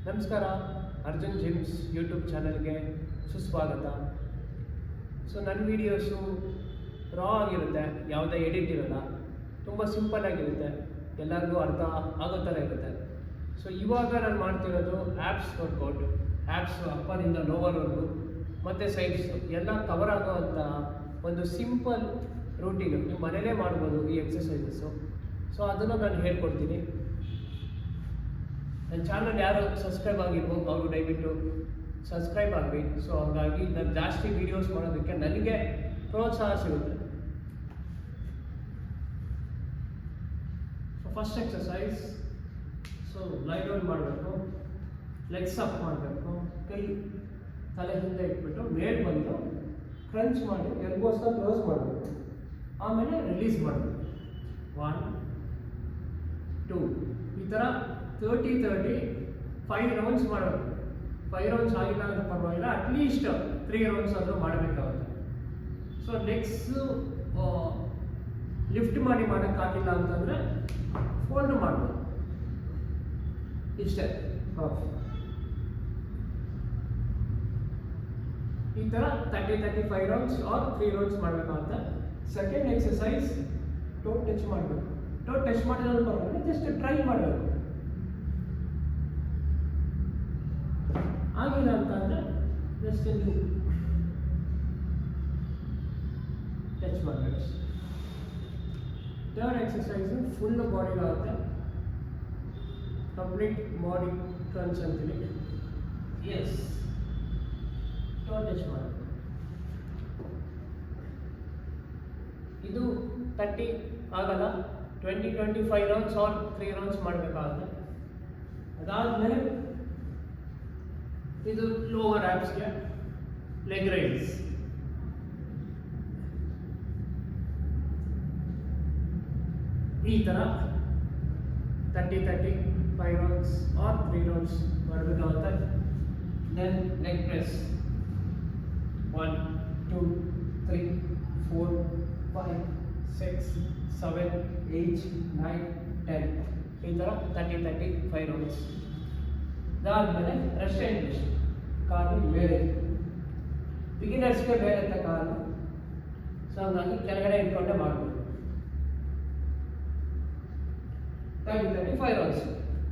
ನಮಸ್ಕಾರ, ಅರ್ಜುನ್ ಜಿಮ್ಸ್ ಯೂಟ್ಯೂಬ್ ಚಾನಲ್ಗೆ ಸುಸ್ವಾಗತ. ಸೊ ನನ್ನ ವೀಡಿಯೋಸು ರಾ ಆಗಿರುತ್ತೆ, ಯಾವುದೇ ಎಡಿಟ್ ಇರೋಲ್ಲ, ತುಂಬ ಸಿಂಪಲ್ ಆಗಿರುತ್ತೆ, ಎಲ್ಲರಿಗೂ ಅರ್ಥ ಆಗೋ ಥರ ಇರುತ್ತೆ. ಸೊ ಇವಾಗ ನಾನು ಮಾಡ್ತಿರೋದು ಆ್ಯಪ್ಸ್ ವರ್ಕೌಟ್, ಆ್ಯಪ್ಸ್ ಅಪ್ಪರಿಂದ ಲೋವರ್ವರೆಗೂ ಮತ್ತು ಸೈಡ್ಸು ಎಲ್ಲ ಕವರ್ ಆಗೋವಂಥ ಒಂದು ಸಿಂಪಲ್ ರೂಟೀನು. ನೀವು ಮನೇಲೇ ಮಾಡ್ಬೋದು ಈ ಎಕ್ಸಸೈಸಸ್ಸು. ಸೊ ಅದನ್ನು ನಾನು ಹೇಳ್ಕೊಡ್ತೀನಿ. ನನ್ನ ಚಾನಲ್ ಯಾರು ಸಬ್ಸ್ಕ್ರೈಬ್ ಆಗಿರ್ಬೋದು ಅವರು ದಯವಿಟ್ಟು ಸಬ್ಸ್ಕ್ರೈಬ್ ಆಗಲಿ. ಸೊ ಹಾಗಾಗಿ ನಾನು ಜಾಸ್ತಿ ವೀಡಿಯೋಸ್ ಮಾಡೋದಕ್ಕೆ ನನಗೆ ಪ್ರೋತ್ಸಾಹ ಸಿಗುತ್ತೆ. ಸೊ ಫಸ್ಟ್ ಎಕ್ಸಸೈಸ್, ಸೊ ಲೈ ಡೌನ್ ಮಾಡಬೇಕು, ಲೆಗ್ಸ್ ಅಪ್ ಮಾಡಬೇಕು, ಕೈ ತಲೆ ಹಿಂದೆ ಇಟ್ಬಿಟ್ಟು ಮೇಲೆ ಬಂದು ಕ್ರಂಚ್ ಮಾಡಿ ಎಲ್ಬೋಸ್ನ ಕ್ಲೋಸ್ ಮಾಡಬೇಕು, ಆಮೇಲೆ ರಿಲೀಸ್ ಮಾಡಬೇಕು. 1 2 ಈ ಥರ 30 5 ರೌಂಡ್ಸ್ ಮಾಡಬೇಕು. 5 ರೌಂಡ್ಸ್ ಆಗಿಲ್ಲ ಅಂತ ಪರವಾಗಿಲ್ಲ, ಅಟ್ಲೀಸ್ಟ್ 3 ರೌಂಡ್ಸ್ ಆದರೂ ಮಾಡಬೇಕಾಗುತ್ತೆ. ಸೊ ನೆಕ್ಸ್ಟು ಲಿಫ್ಟ್ ಮಾಡಿ ಮಾಡೋಕ್ಕಾಗಿಲ್ಲ ಅಂತಂದರೆ ಫೋಲ್ಡ್ ಮಾಡ್ಬೋದು, ಇಷ್ಟೇ. ಈ ಥರ 35 ರೌಂಡ್ಸ್ ಆರ್ 3 ರೌಂಡ್ಸ್ ಮಾಡಬೇಕಾಗುತ್ತೆ. ಸೆಕೆಂಡ್ ಎಕ್ಸಸೈಸ್, ಟೋ ಟಚ್ ಮಾಡಬೇಕು. ಟೋ ಟಚ್ ಮಾಡಿರೋದು ಪರವಾಗಿಲ್ಲ, ಜಸ್ಟ್ ಟ್ರೈ ಮಾಡಬೇಕು. ಆಗಿಲ್ಲ ಅಂತಂದರೆ ಜಸ್ಟ್ ಇಲ್ಲಿ ಟಚ್ ಮಾಡಬೇಕು. ಥರ್ಡ್ ಎಕ್ಸಸೈಸು ಫುಲ್ ಬಾಡಿಗಾಗುತ್ತೆ, ಕಂಪ್ಲೀಟ್ ಬಾಡಿ ಕ್ರಂಚ್ ಅಂತೀವಿ. ಎಸ್, ಟೋ ಟಚ್ ಮಾಡಬೇಕು. ಇದು 30 ಆಗಲ್ಲ, 25 ರೌಂಡ್ಸ್ ಆರ್ 3 ರೌಂಡ್ಸ್ ಮಾಡಬೇಕಾಗುತ್ತೆ. ಅದಾದಮೇಲೆ ಇದು ಲೋವರ್ ಆ್ಯಪ್ಸ್ಗೆ ಲೆಗ್ ರೈಸ್. ಈ ಥರ 35 ರೌಂಡ್ಸ್ ಆರ್ 3 ರೌಂಡ್ಸ್ ಮಾಡಬೇಕಾಗುತ್ತೆ. ದೆನ್ ಲೆಗ್ ಪ್ರೆಸ್ 1 2 3 4 5 6 7 8 9 10 ಈ ಥರ 35 ರೌಂಡ್ಸ್. ಅದಾದಮೇಲೆ ರೆಸ್ಟ್ ಆ್ಯಂಡ್ ಲಿಫ್ಟ್, ಕಾಲು ಮೇಲೆ, ಬಿಗಿನರ್ಸ್ಗೆ ಬೇರೆ ಅಂತ ಕಾಲು. ಸೊ ಹಂಗಾಗಿ ಕೆಳಗಡೆ ಇಟ್ಕೊಂಡೆ ಮಾಡ್ಬೋದು. 35 ರೌಂಡ್ಸ್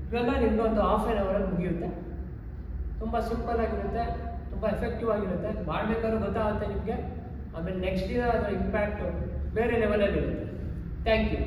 ಇವೆಲ್ಲ ನಿಮ್ಗೆ ಒಂದು ಹಾಫ್ ಆನ್ ಅವರಲ್ಲಿ ಮುಗಿಯುತ್ತೆ. ತುಂಬ ಸಿಂಪಲ್ ಆಗಿರುತ್ತೆ, ತುಂಬ ಎಫೆಕ್ಟಿವ್ ಆಗಿರುತ್ತೆ. ಮಾಡಬೇಕಾದ್ರೂ ಗೊತ್ತಾಗುತ್ತೆ ನಿಮಗೆ. ಆಮೇಲೆ ನೆಕ್ಸ್ಟ್ ದಿನ ಅದರ ಇಂಪ್ಯಾಕ್ಟು ಬೇರೆ ಲೆವೆಲಲ್ಲಿ ಇರುತ್ತೆ. Thank you.